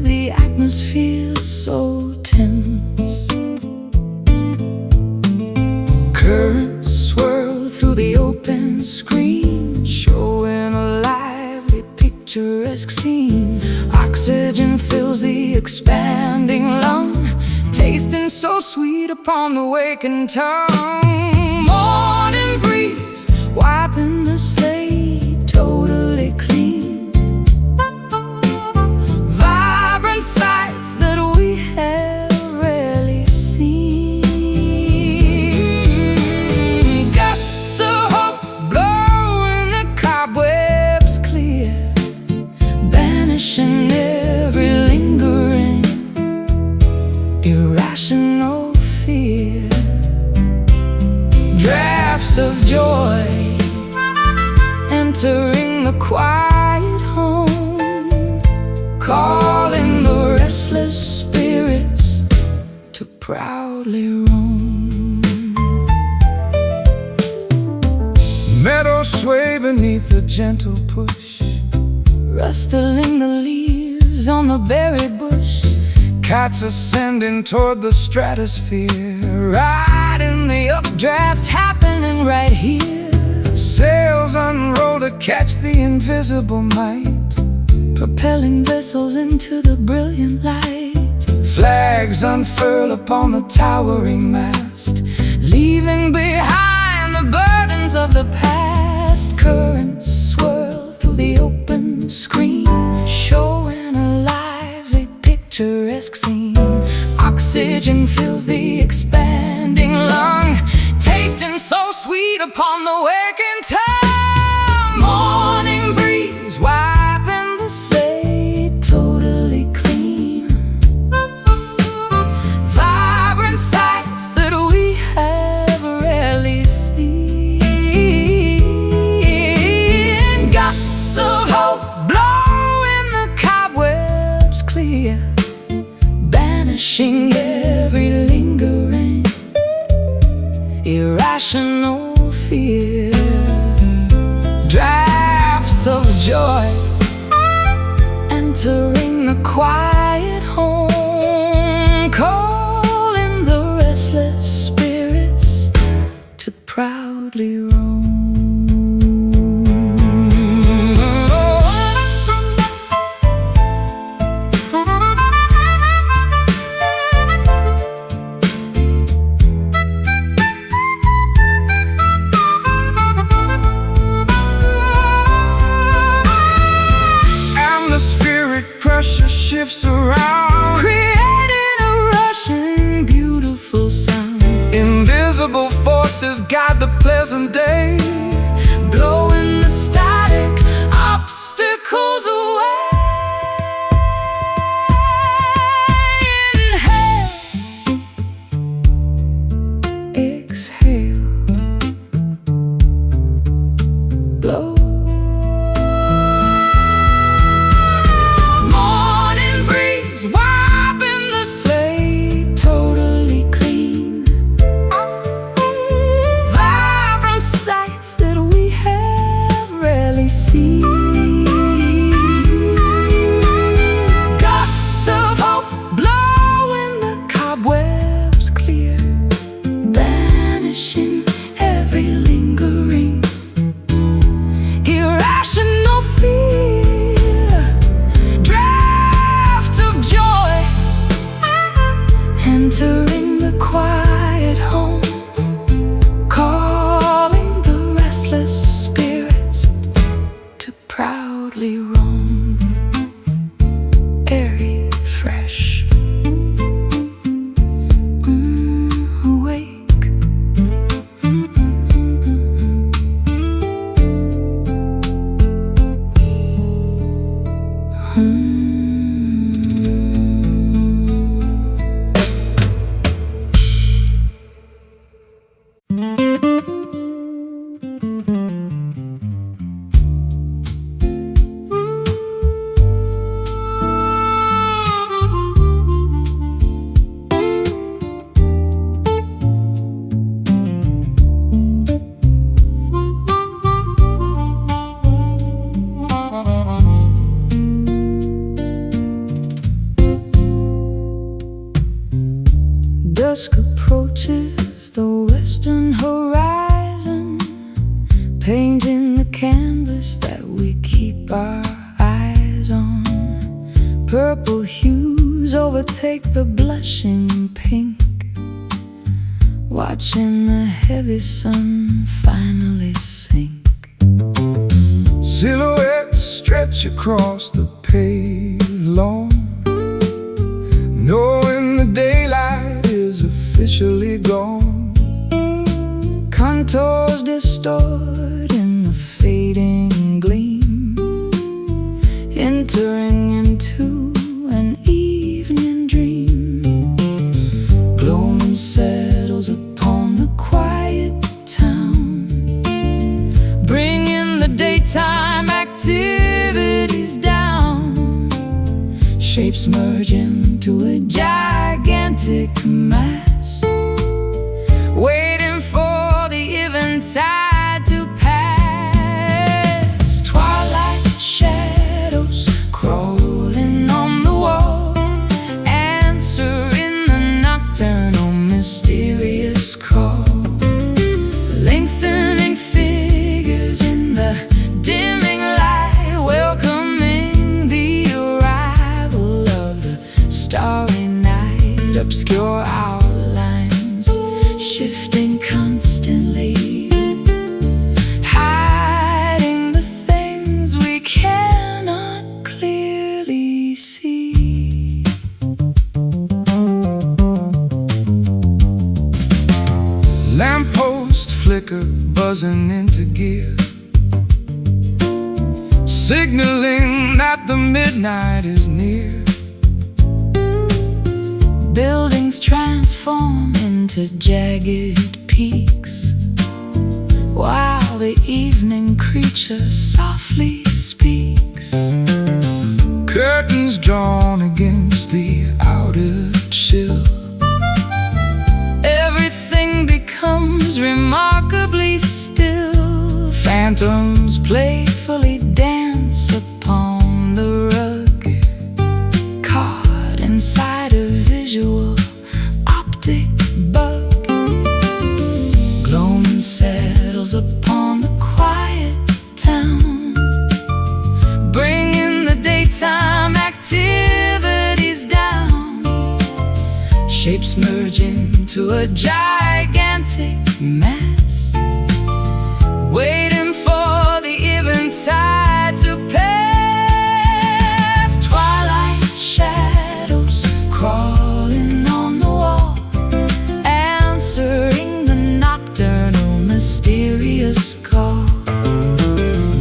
the atmosphere so tense. Currents swirl through the open screen, showing a lively, picturesque scene. Oxygen fills the expanding lung, tasting so sweet upon the waking tongue. Morning breeze wiping the slate totally clean. Vibrant sights that we have rarely seen. Gusts of hope blowing the cobwebs clear, banishing every lingering irrational fear. Drafts of joy entering the quiet home, calling the restless spirits to proudly roam. Meadows sway beneath a gentle push, rustling the leaves on the berry bush. cats ascending toward the stratosphere, Riding the updraft happening right here. sails unroll to catch the invisible might, Propelling vessels into the brilliant light. flags unfurl upon the towering mast, Leaving behind the burdens of the past. Currents swirl through the open screen, showing a lively, picturesque scene. Oxygen fills the expanding lung, tasting so sweet upon the waking tongue. Morning breeze wiping the slate totally clean. Vibrant sights that we have rarely seen. Gusts of hope blowing the cobwebs clear, banishing every lingering irrational fear. Drafts of joy entering the quiet home, calling the restless spirits to proudly roam. pressure shifts around, creating a rushing, beautiful sound. invisible forces guide the pleasant day, blowing the static obstacles away. Inhale, exhale, blow. Gusts of hope blowing the cobwebs clear, banishing every lingering irrational fear. Draft of joy entering the quiet home, calling the restless spirits to proudly roam. Airy, fresh, awake. dusk approaches the western horizon, painting the canvas that we keep our eyes on. Purple hues overtake the blushing pink, watching the heavy sun finally sink. Silhouettes stretch across the paved lawn, knowing the daylight is officially gone. Contours distort in the fading gleam, entering into an evening dream. Gloaming settles upon the quiet town, bringing the daytime activities down. Shapes merge into a gigantic mass, waiting for the eventide to pass. Twilight shadows crawling on the wall, answering the nocturnal mysterious call. Lengthening figures in the dimming light, welcoming the arrival of the starry night. Obscure outlines shifting constantly, hiding the things we cannot clearly see. Lamppost flicker buzzing into gear, signaling that the midnight is near. Buildings transform into jagged peaks, while the evening creature softly speaks. Curtains drawn against the outer chill, Everything becomes remarkably still. Phantoms playfully dance upon the rug, caught inside a visual optic bug. Gloaming settles upon the quiet town, bringing the daytime activities down. Shapes merge into a gigantic mass, waiting for the eventide to pass. Twilight shadows crawling on the wall, answering the nocturnal mysterious call.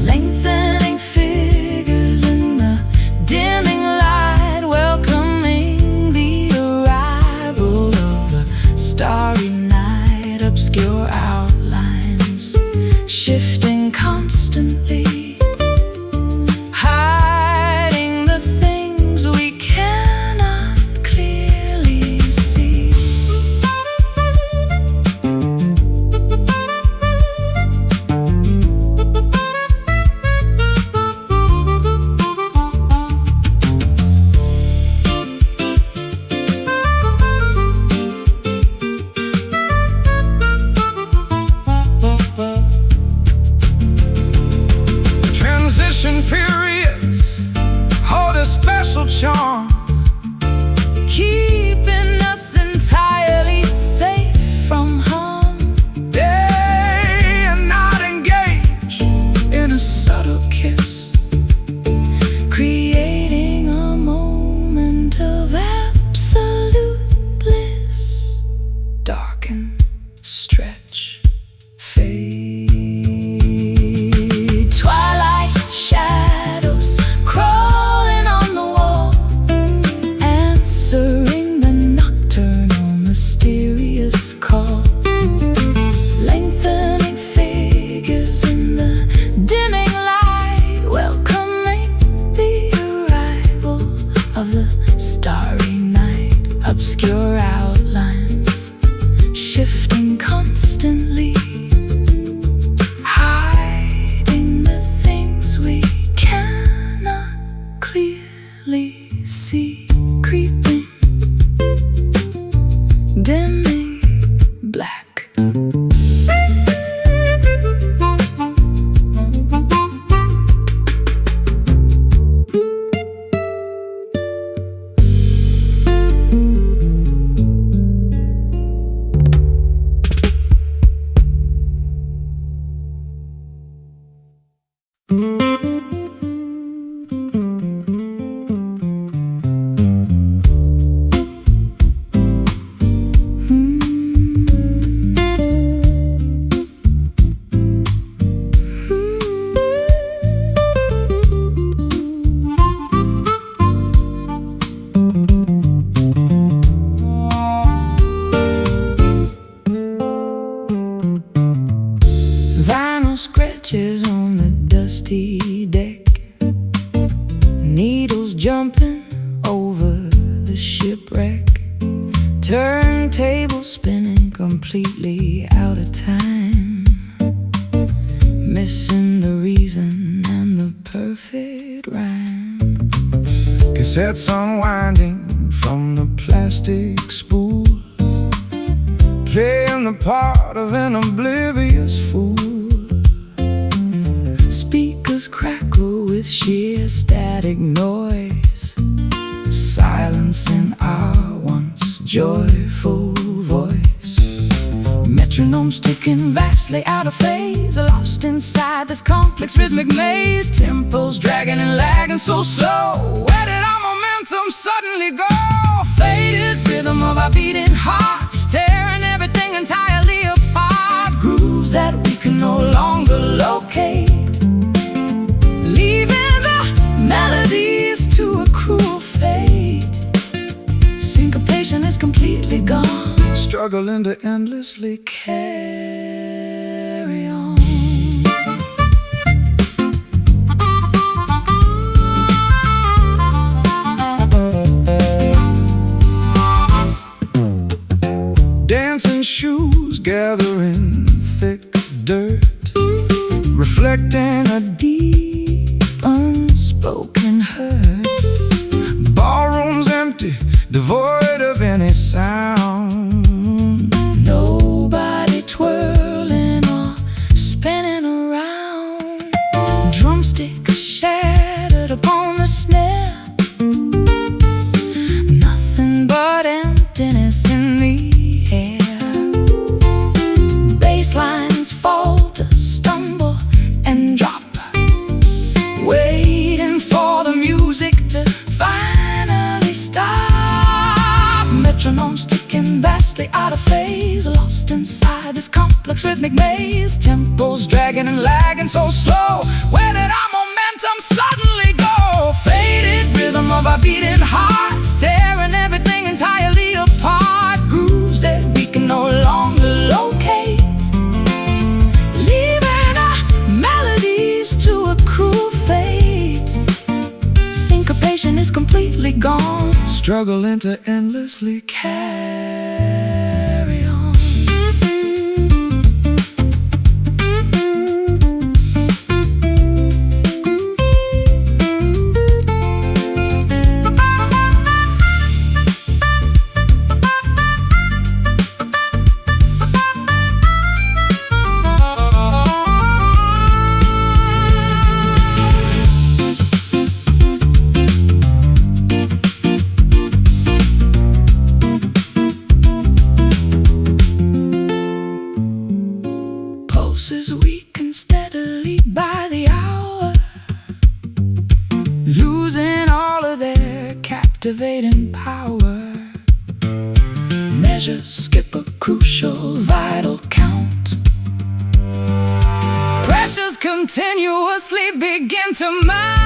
Lengthening figures in the dimming light, welcoming the arrival of the starry night. Obscure outlines shifting constantly, jumping over the shipwreck, turntable spinning completely out of time, missing the reason and the perfect rhyme. Cassettes unwinding from the plastic spool, playing the part of an oblivious fool. Speakers crackle with sheer static noise, silencing our once joyful voice. Metronomes ticking vastly out of phase, lost inside this complex rhythmic maze. Tempos dragging and lagging so slow. Where did our momentum suddenly go? Faded rhythm of our beating hearts, tearing everything entirely apart. Grooves that we can no longer locate, leaving the melodies to a cruel fate. Syncopation is completely gone, Struggling to endlessly carry on. dancing shoes gathering thick dirt, Reflecting a deep, unspoken hurt. ballrooms empty, devoid of any sound. Nobody twirling or spinning around. Drumstick shattered upon the snare, nothing but emptiness in the air. Basslines falter, stumble and drop, waiting for the music to finally stop. Metronomes ticking vastly out of phase, lost inside this complex rhythmic maze. Tempos dragging and lagging so slow. Where did our momentum suddenly go? Faded rhythm of our beating hearts, tearing everything entirely apart. Grooves that we can no longer locate, leaving our melodies to a cruel fate. Syncopation is completely gone, Struggling to endlessly carry on. Pulses weaken steadily by the hour, losing all of their captivating power. Measures skip a crucial vital count. Pressures continuously begin to mount.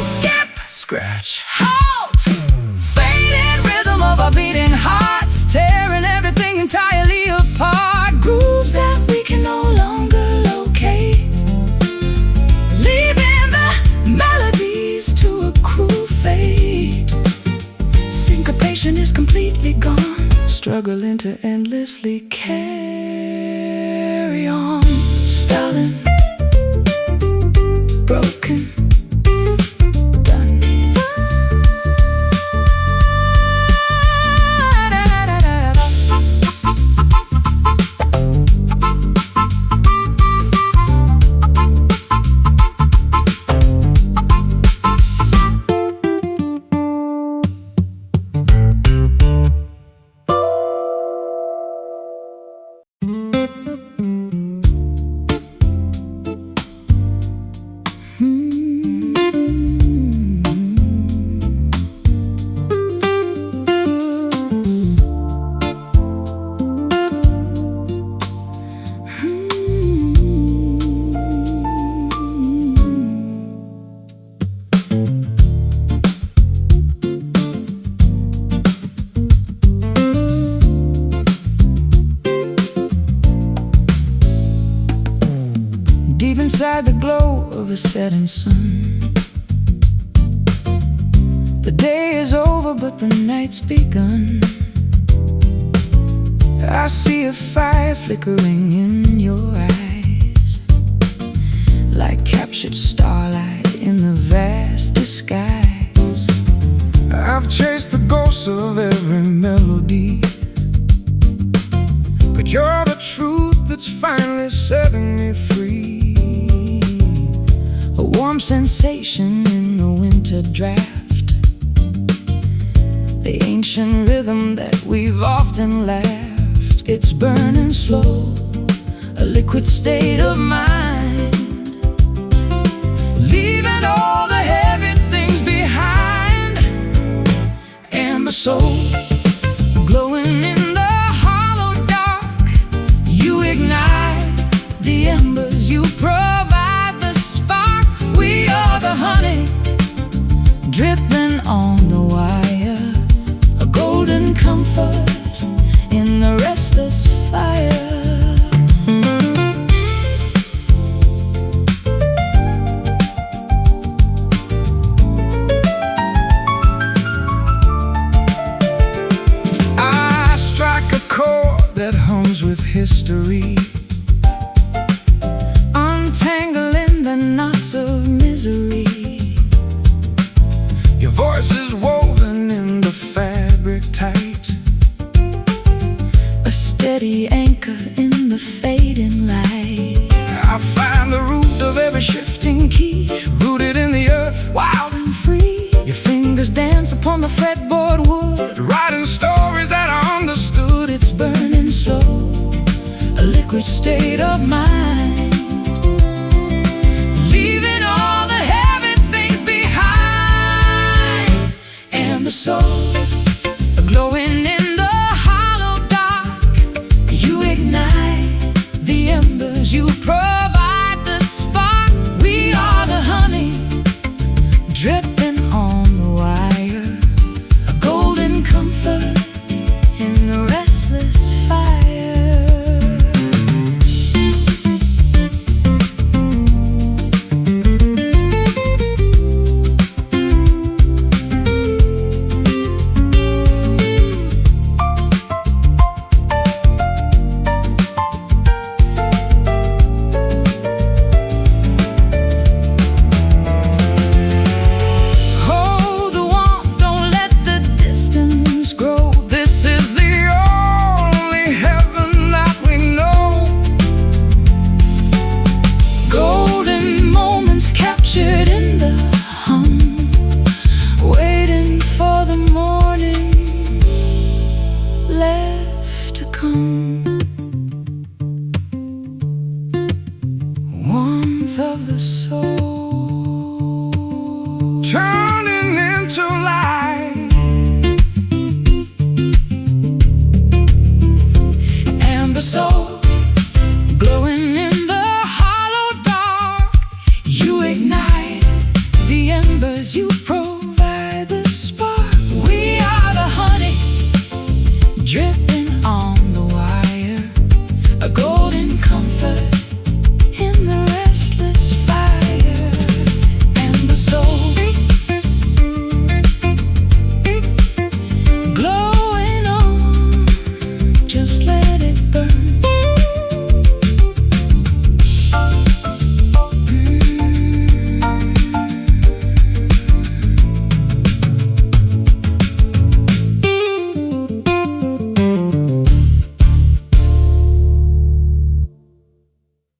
Skip, scratch, halt. Faded rhythm of our beating hearts, tearing everything entirely apart. Grooves that we can no longer locate, leaving the melodies to a cruel fate. Syncopation is completely gone, struggling to endlessly carry on. Stalling, broken, done. Deep inside the glow of a setting sun, The day is over, but the night's begun. I see a fire flickering in your eyes, like captured starlight in the vast disguise. I've chased the ghosts of every melody, but you're the truth that's finally setting me free. A warm sensation in the winter draft, the ancient rhythm that we've often laughed. It's burning slow, a liquid state of mind, leaving all the heavy things behind. Amber soul, glowing in the hollow dark. You ignite the embers, you provide the spark. We are the honey, dripping on the wire, a golden comfort in the restless fire. I strike a chord that hums with history, Untangling the knots of misery. your voice is woven in the fabric tight, A steady anchor in the fading light. I find the root of every shifting key, rooted in the earth, Wild and free, your fingers dance upon the fretboard wood, writing stories that are understood. it's burning slow, a liquid state of mind, Leaving all the heavy things behind. and the soul glowing in the hollow dark. You ignite the embers, you provide the spark. We are the honey, dripping on the wire, a golden comfort in the restless fire. Hold the warmth, don't let the distance grow. This is the only heaven that we know. Golden moments captured in the hum, waiting for the morning left to come. Warmth of the soul. Turn